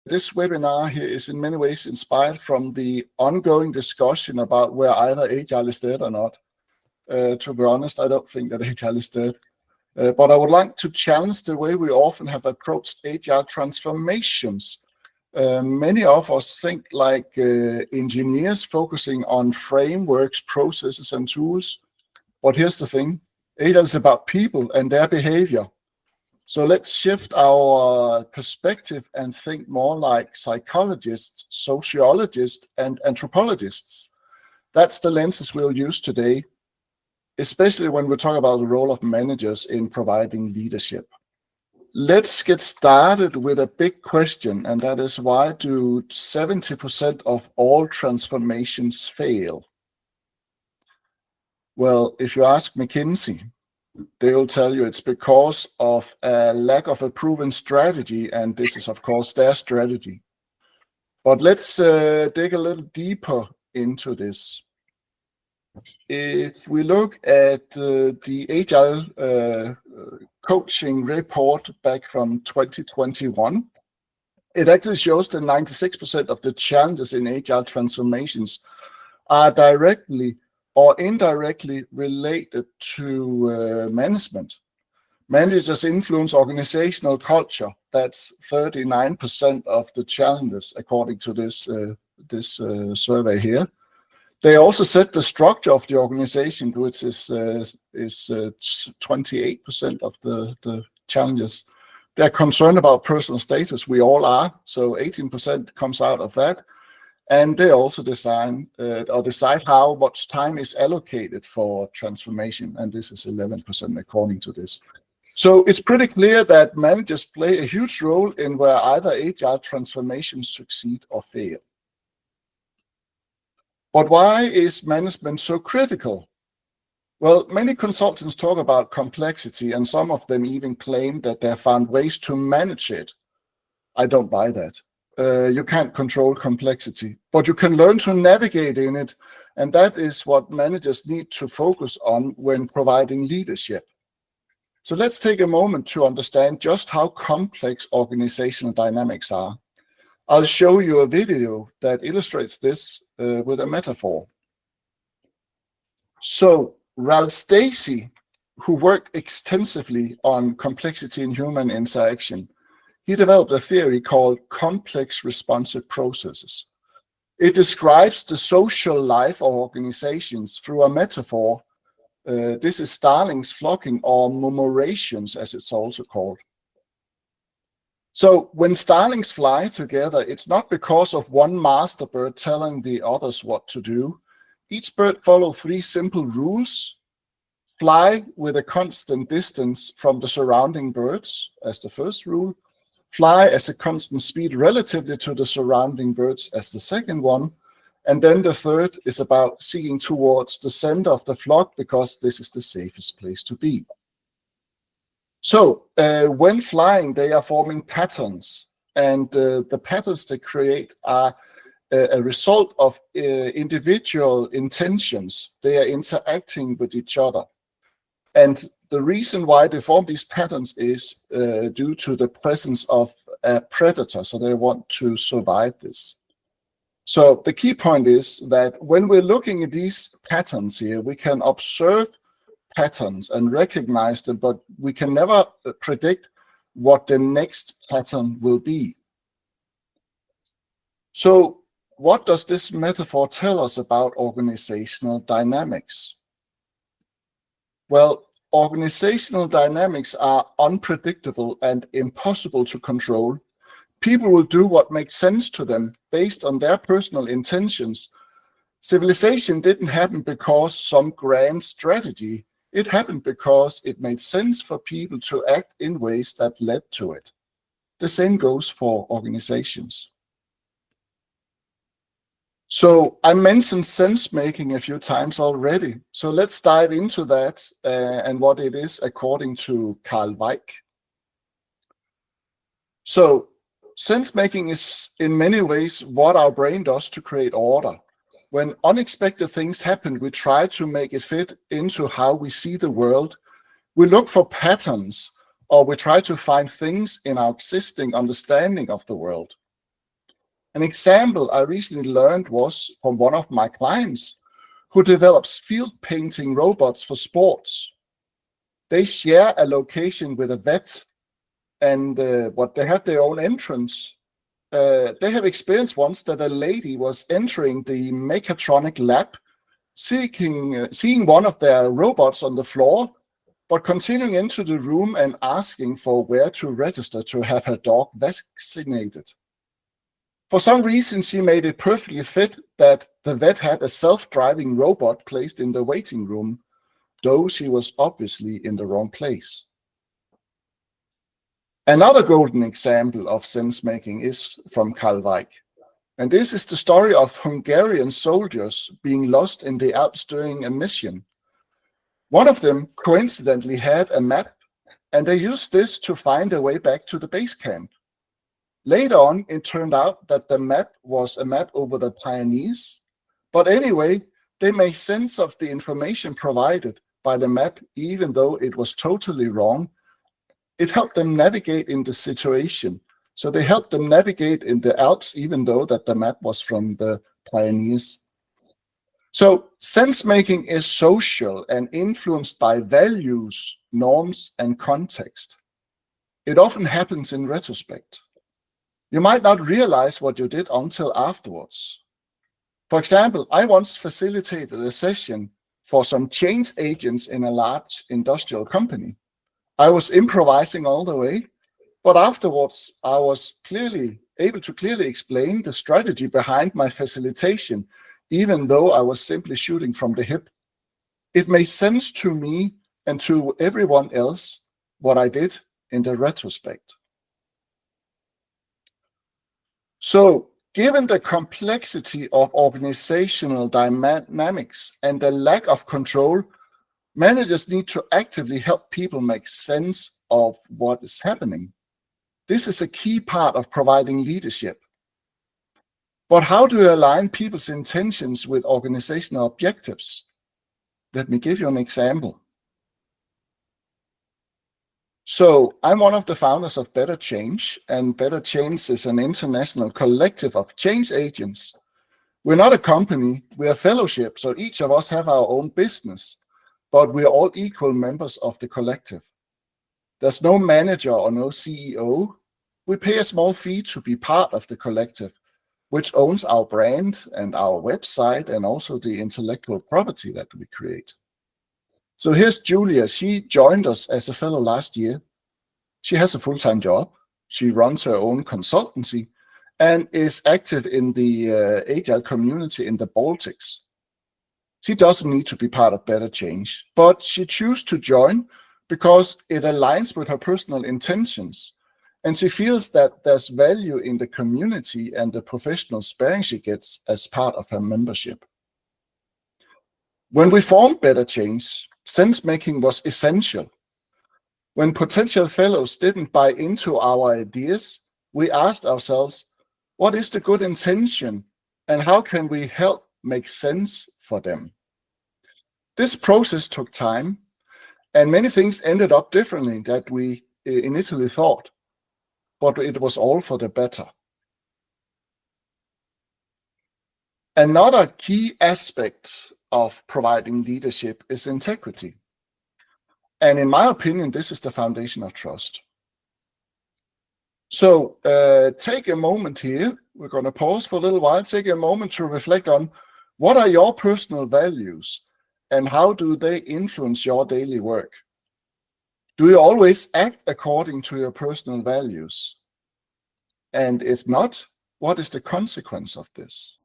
this webinar here is in many ways inspired from the ongoing discussion about where either Agile is dead or not. To be honest, I don't think that Agile is dead. But I would like to challenge the way we often have approached Agile transformations. Many of us think like engineers focusing on frameworks, processes, and tools. But here's the thing, Agile is about people and their behavior. So let's shift our perspective and think more like psychologists, sociologists, and anthropologists. That's the lenses we'll use today, especially when we talk about the role of managers in providing leadership. Let's get started with a big question, and that is, why do 70% of all transformations fail? Well, if you ask McKinsey, they will tell you it's because of a lack of a proven strategy, and this is, of course, their strategy. But let's dig a little deeper into this. If we look at the Agile coaching report back from 2021, it actually shows that 96% of the challenges in Agile transformations are directly or indirectly related to management. Managers influence organizational culture. That's 39% of the challenges, according to this survey here. They also set the structure of the organization, which is 28% of the challenges. They're concerned about personal status. We all are, so 18% comes out of that. And they also decide how much time is allocated for transformation, and this is 11% according to this. So it's pretty clear that managers play a huge role in where either Agile transformations succeed or fail. But why is management so critical? Well, many consultants talk about complexity, and some of them even claim that they have found ways to manage it. I don't buy that. You can't control complexity, but you can learn to navigate in it, and that is what managers need to focus on when providing leadership. So let's take a moment to understand just how complex organizational dynamics are. I'll show you a video that illustrates this with a metaphor. So Ralph Stacey, who worked extensively on complexity in human interaction, he developed a theory called complex responsive processes. It describes the social life of organizations through a metaphor. This is starlings flocking, or murmurations, as it's also called. So when starlings fly together, it's not because of one master bird telling the others what to do. Each bird follows 3 simple rules. Fly with a constant distance from the surrounding birds, as the first rule. Fly as a constant speed relatively to the surrounding birds, as the second one. And then the third is about seeing towards the center of the flock, because this is the safest place to be. So when flying, they are forming patterns, and the patterns they create are a result of individual intentions. They are interacting with each other. And the reason why they form these patterns is due to the presence of a predator, so they want to survive this. So the key point is that when we're looking at these patterns here, we can observe patterns and recognize them, but we can never predict what the next pattern will be. So what does this metaphor tell us about organizational dynamics? Well, organizational dynamics are unpredictable and impossible to control. People will do what makes sense to them based on their personal intentions. Civilization didn't happen because some grand strategy. It happened because it made sense for people to act in ways that led to it. The same goes for organizations. So I mentioned sense making a few times already. So let's dive into that and what it is according to Karl Weick. So sense making is in many ways what our brain does to create order. When unexpected things happen, we try to make it fit into how we see the world. We look for patterns, or we try to find things in our existing understanding of the world. An example I recently learned was from one of my clients who develops field painting robots for sports. They share a location with a vet, and they have their own entrance. They have experienced once that a lady was entering the mechatronic lab, seeing one of their robots on the floor, but continuing into the room and asking for where to register to have her dog vaccinated. For some reason, she made it perfectly fit that the vet had a self-driving robot placed in the waiting room, though she was obviously in the wrong place. Another golden example of sense-making is from Karl Weick. And this is the story of Hungarian soldiers being lost in the Alps during a mission. One of them coincidentally had a map, and they used this to find their way back to the base camp. Later on, it turned out that the map was a map over the Pyrenees, but anyway, they made sense of the information provided by the map, even though it was totally wrong. It helped them navigate in the situation. So they helped them navigate in the Alps, even though that the map was from the Pyrenees. So sense-making is social and influenced by values, norms, and context. It often happens in retrospect. You might not realize what you did until afterwards. For example, I once facilitated a session for some change agents in a large industrial company. I was improvising all the way, but afterwards I was able to clearly explain the strategy behind my facilitation, even though I was simply shooting from the hip. It made sense to me and to everyone else what I did in the retrospect. So, given the complexity of organizational dynamics and the lack of control, managers need to actively help people make sense of what is happening. This is a key part of providing leadership. But how do you align people's intentions with organizational objectives? Let me give you an example. So I'm one of the founders of Better Change, and Better Change is an international collective of change agents. We're not a company, we're a fellowship, so each of us have our own business, but we're all equal members of the collective. There's no manager or no CEO. We pay a small fee to be part of the collective, which owns our brand and our website and also the intellectual property that we create. So here's Julia. She joined us as a fellow last year. She has a full-time job. She runs her own consultancy and is active in the Agile community in the Baltics. She doesn't need to be part of Better Change, but she chose to join because it aligns with her personal intentions. And she feels that there's value in the community and the professional sparring she gets as part of her membership. When we formed Better Change, sense-making was essential. When potential fellows didn't buy into our ideas, we asked ourselves, what is the good intention and how can we help make sense for them? This process took time, and many things ended up differently than we initially thought, but it was all for the better. Another key aspect of providing leadership is integrity. And in my opinion, this is the foundation of trust. So take a moment here. We're going to pause for a little while. Take a moment to reflect on what are your personal values and how do they influence your daily work? Do you always act according to your personal values? And if not, what is the consequence of this?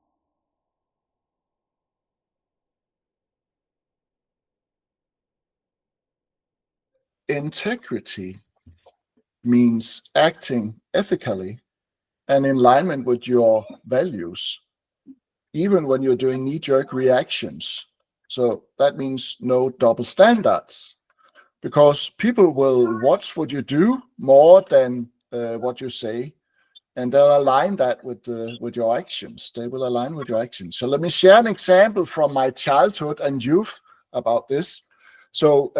Integrity means acting ethically and in alignment with your values, even when you're doing knee-jerk reactions. So that means no double standards, because people will watch what you do more than what you say, and they'll align that with your actions. They will align with your actions. So let me share an example from my childhood and youth about this. So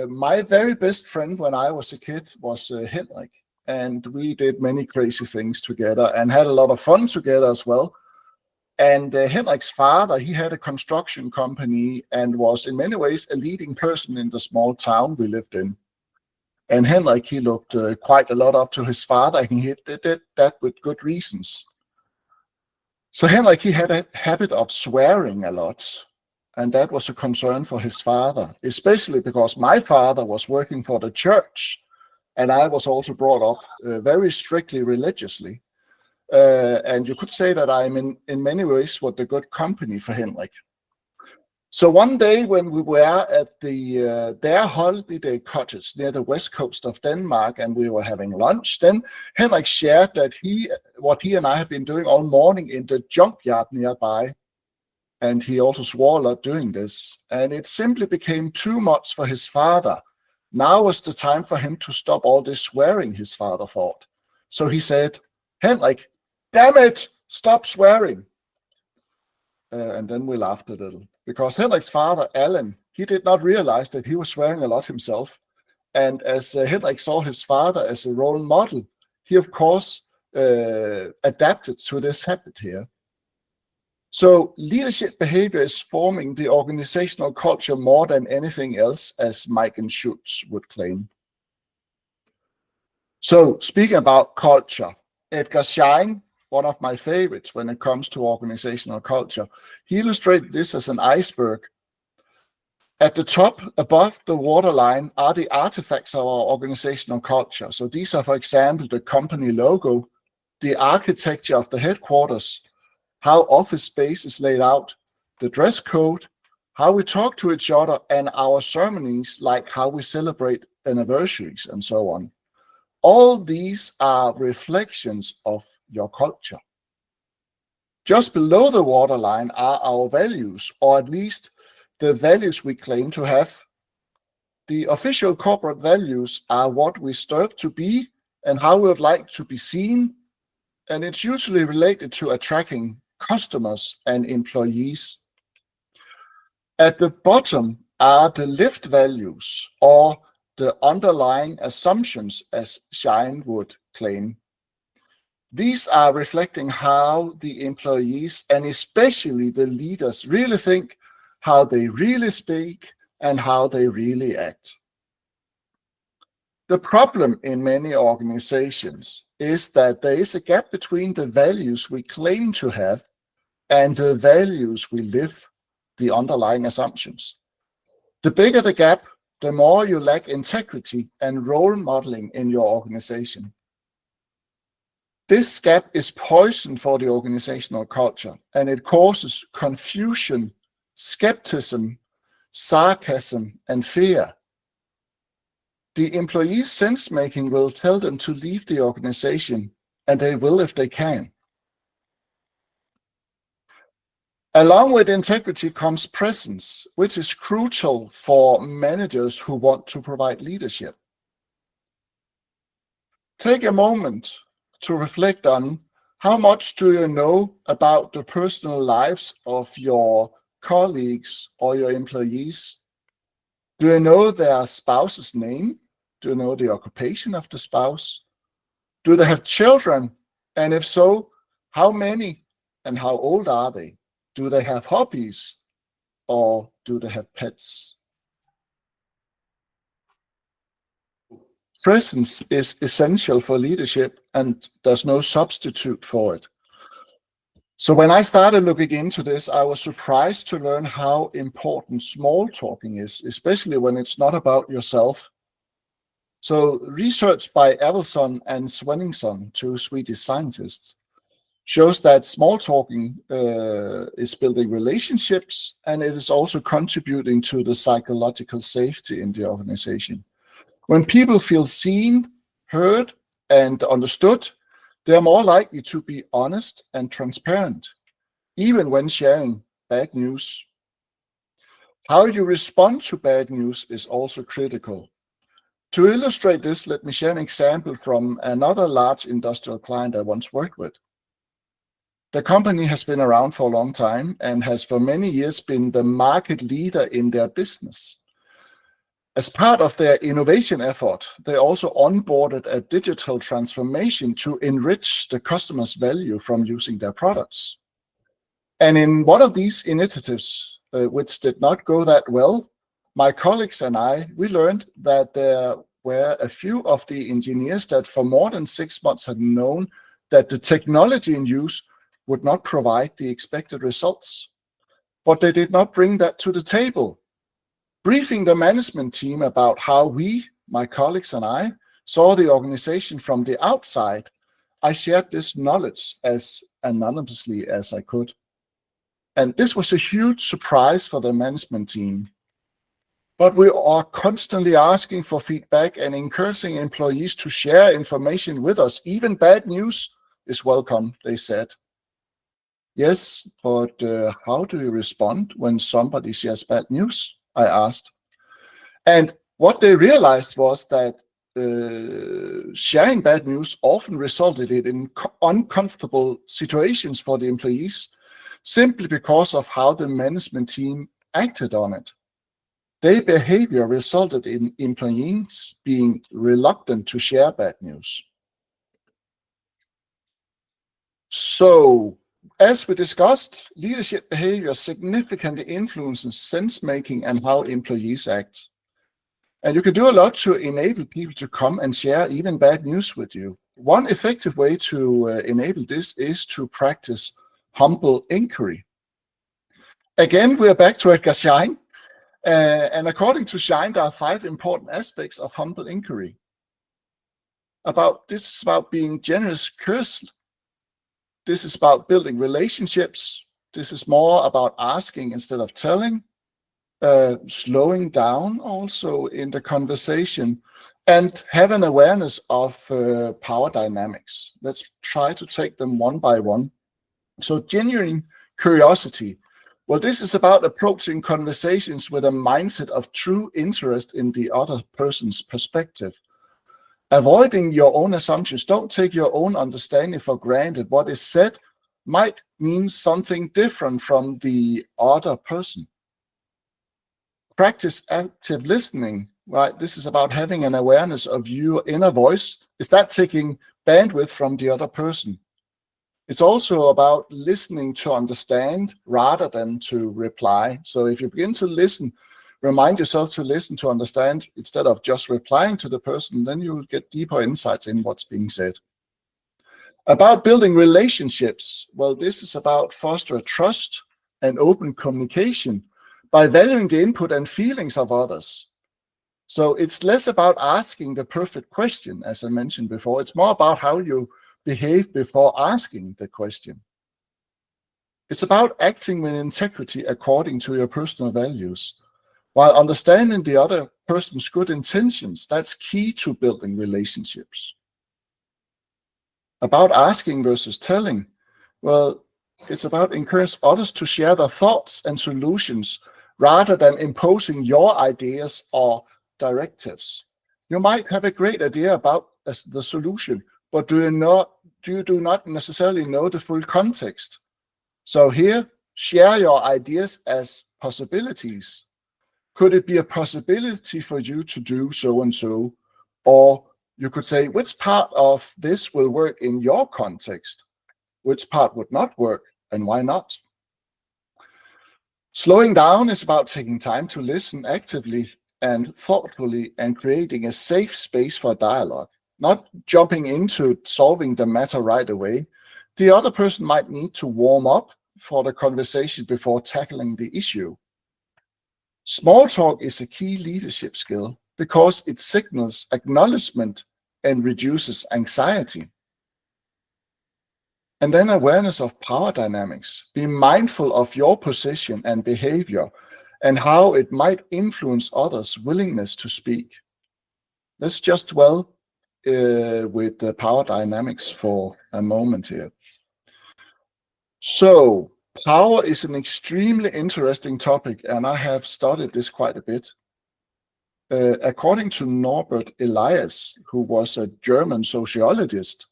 my very best friend when I was a kid was Henrik. and we did many crazy things together and had a lot of fun together as well. And Henrik's father, he had a construction company and was in many ways a leading person in the small town we lived in. And Henrik, he looked quite a lot up to his father, and he did that with good reasons. So Henrik, he had a habit of swearing a lot, and that was a concern for his father, especially because my father was working for the church, and I was also brought up very strictly religiously. And you could say that I'm in many ways what the good company for Henrik. So one day when we were at their holiday cottage near the west coast of Denmark, and we were having lunch, then Henrik shared that what he and I had been doing all morning in the junkyard nearby. And he also swore a lot doing this. And it simply became too much for his father. Now was the time for him to stop all this swearing, his father thought. So he said, Henrik, damn it, stop swearing. And then we laughed a little, because Henrik's father, Alan, he did not realize that he was swearing a lot himself. And as Henrik saw his father as a role model, he of course adapted to this habit here. So leadership behavior is forming the organizational culture more than anything else, as Mike and Schutz would claim. So speaking about culture, Edgar Schein, one of my favorites when it comes to organizational culture, he illustrated this as an iceberg. At the top, above the waterline, are the artifacts of our organizational culture. So these are, for example, the company logo, the architecture of the headquarters, how office space is laid out, the dress code, how we talk to each other, and our ceremonies, like how we celebrate anniversaries and so on. All these are reflections of your culture. Just below the waterline are our values, or at least the values we claim to have. The official corporate values are what we strive to be and how we would like to be seen, and it's usually related to attracting customers and employees. At the bottom are the lived values, or the underlying assumptions, as Schein would claim. These are reflecting how the employees, and especially the leaders, really think, how they really speak, and how they really act. The problem in many organizations is that there is a gap between the values we claim to have and the values we live, the underlying assumptions. The bigger the gap, the more you lack integrity and role modeling in your organization. This gap is poison for the organizational culture, and it causes confusion, skepticism, sarcasm, and fear. The employees' sense-making will tell them to leave the organization, and they will if they can. Along with integrity comes presence, which is crucial for managers who want to provide leadership. Take a moment to reflect on how much do you know about the personal lives of your colleagues or your employees. Do you know their spouse's name? Do you know the occupation of the spouse? Do they have children? And if so, how many and how old are they? Do they have hobbies or do they have pets? Presence is essential for leadership, and there's no substitute for it. So when I started looking into this, I was surprised to learn how important small talking is, especially when it's not about yourself. So research by Abelson and Svenningsson, two Swedish scientists, shows that small talking is building relationships, and it is also contributing to the psychological safety in the organization. When people feel seen, heard, and understood, they're more likely to be honest and transparent, even when sharing bad news. How you respond to bad news is also critical. To illustrate this, let me share an example from another large industrial client I once worked with. The company has been around for a long time and has for many years been the market leader in their business. As part of their innovation effort, they also onboarded a digital transformation to enrich the customer's value from using their products. And in one of these initiatives, which did not go that well, my colleagues and we learned that there were a few of the engineers that for more than 6 months had known that the technology in use would not provide the expected results. But they did not bring that to the table. Briefing the management team about how we, my colleagues and I, saw the organization from the outside, I shared this knowledge as anonymously as I could. And this was a huge surprise for the management team. But we are constantly asking for feedback and encouraging employees to share information with us. Even bad news is welcome, they said. Yes, but how do you respond when somebody shares bad news? I asked. And what they realized was that sharing bad news often resulted in uncomfortable situations for the employees, simply because of how the management team acted on it. Their behavior resulted in employees being reluctant to share bad news. So, as we discussed, leadership behavior significantly influences sense-making and how employees act. And you can do a lot to enable people to come and share even bad news with you. One effective way to enable this is to practice humble inquiry. Again, we're back to Edgar Schein. And according to Schein, there are 5 important aspects of humble inquiry. This is about being generous, curious. This is about building relationships. This is more about asking instead of telling, slowing down also in the conversation, and have an awareness of power dynamics. Let's try to take them one by one. So genuine curiosity. Well, this is about approaching conversations with a mindset of true interest in the other person's perspective. Avoiding your own assumptions. Don't take your own understanding for granted. What is said might mean something different from the other person. Practice active listening, right? This is about having an awareness of your inner voice. Is that taking bandwidth from the other person? It's also about listening to understand rather than to reply. So if you begin to listen, remind yourself to listen to understand instead of just replying to the person, then you will get deeper insights in what's being said. About building relationships. Well, this is about fostering trust and open communication by valuing the input and feelings of others. So it's less about asking the perfect question, as I mentioned before. It's more about how you behave before asking the question. It's about acting with integrity according to your personal values. While understanding the other person's good intentions, that's key to building relationships. About asking versus telling. Well, it's about encouraging others to share their thoughts and solutions rather than imposing your ideas or directives. You might have a great idea about the solution, but you do not necessarily know the full context. So here, share your ideas as possibilities. Could it be a possibility for you to do so and so? Or you could say, which part of this will work in your context? Which part would not work, and why not? Slowing down is about taking time to listen actively and thoughtfully and creating a safe space for dialogue, not jumping into solving the matter right away. The other person might need to warm up for the conversation before tackling the issue. Small talk is a key leadership skill because it signals acknowledgement and reduces anxiety. And then awareness of power dynamics. Be mindful of your position and behavior and how it might influence others' willingness to speak. Let's just dwell with the power dynamics for a moment here. So, power is an extremely interesting topic, and I have studied this quite a bit. According to Norbert Elias, who was a German sociologist,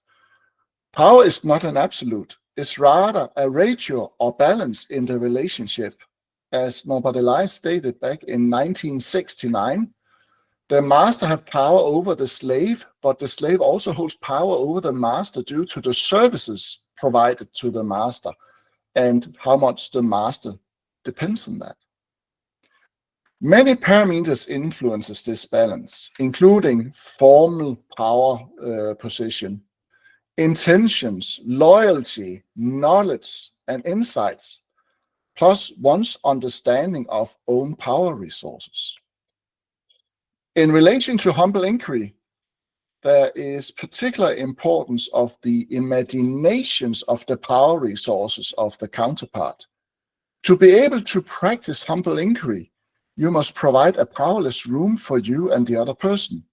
power is not an absolute. It's rather a ratio or balance in the relationship. As Norbert Elias stated back in 1969, The master have power over the slave, but the slave also holds power over the master due to the services provided to the master and how much the master depends on that. Many parameters influences this balance, including formal power position, intentions, loyalty, knowledge, and insights, plus one's understanding of own power resources. In relation to humble inquiry, there is particular importance of the imaginations of the power resources of the counterpart. To be able to practice humble inquiry, you must provide a powerless room for you and the other person.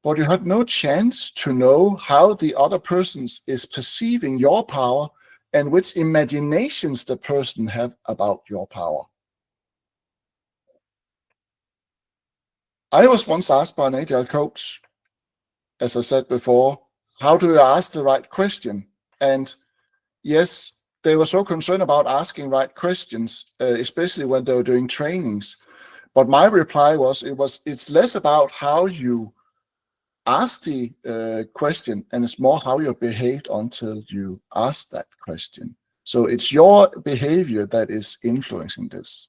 But you have no chance to know how the other person is perceiving your power and which imaginations the person have about your power. I was once asked by an Agile coach, as I said before, how do you ask the right question? And yes, they were so concerned about asking right questions, especially when they were doing trainings. But my reply was, it's less about how you ask the question, and it's more how you behaved until you asked that question. So it's your behavior that is influencing this.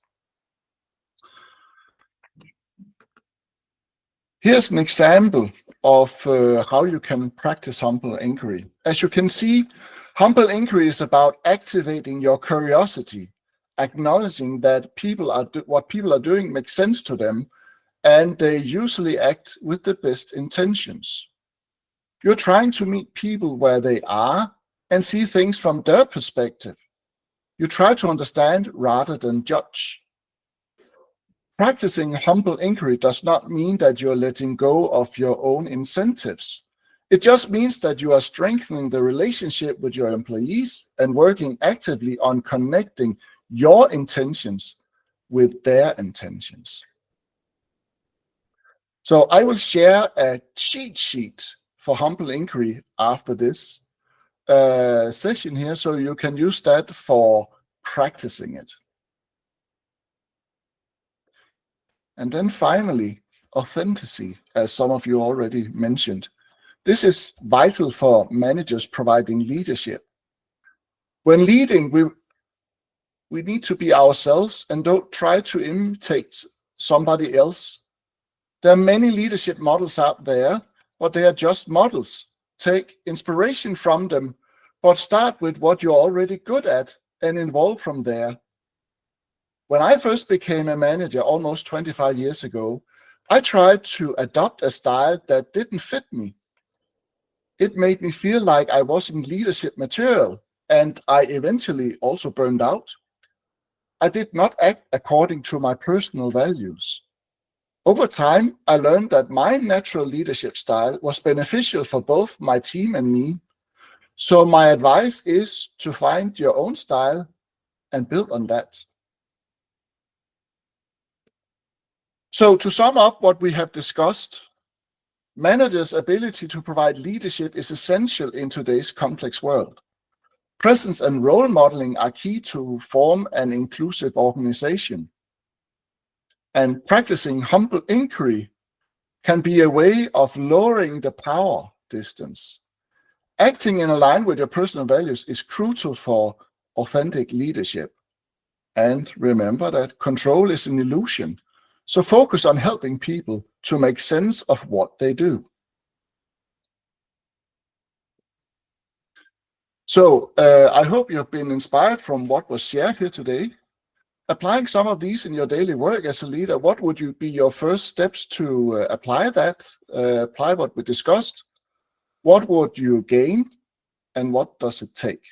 Here's an example of how you can practice humble inquiry. As you can see, humble inquiry is about activating your curiosity, acknowledging that what people are doing makes sense to them, and they usually act with the best intentions. You're trying to meet people where they are and see things from their perspective. You try to understand rather than judge. Practicing humble inquiry does not mean that you're letting go of your own incentives. It just means that you are strengthening the relationship with your employees and working actively on connecting your intentions with their intentions. So I will share a cheat sheet for humble inquiry after this session here, so you can use that for practicing it. And then finally, authenticity, as some of you already mentioned. This is vital for managers providing leadership. When leading, we need to be ourselves and don't try to imitate somebody else. There are many leadership models out there, but they are just models. Take inspiration from them, but start with what you're already good at and evolve from there. When I first became a manager almost 25 years ago, I tried to adopt a style that didn't fit me. It made me feel like I wasn't leadership material, and I eventually also burned out. I did not act according to my personal values. Over time, I learned that my natural leadership style was beneficial for both my team and me. So my advice is to find your own style and build on that. So to sum up what we have discussed, managers' ability to provide leadership is essential in today's complex world. Presence and role modeling are key to form an inclusive organization. And practicing humble inquiry can be a way of lowering the power distance. Acting in line with your personal values is crucial for authentic leadership. And remember that control is an illusion. So focus on helping people to make sense of what they do. So I hope you've been inspired from what was shared here today. Applying some of these in your daily work as a leader, what would be your first steps to apply that, apply what we discussed? What would you gain and what does it take?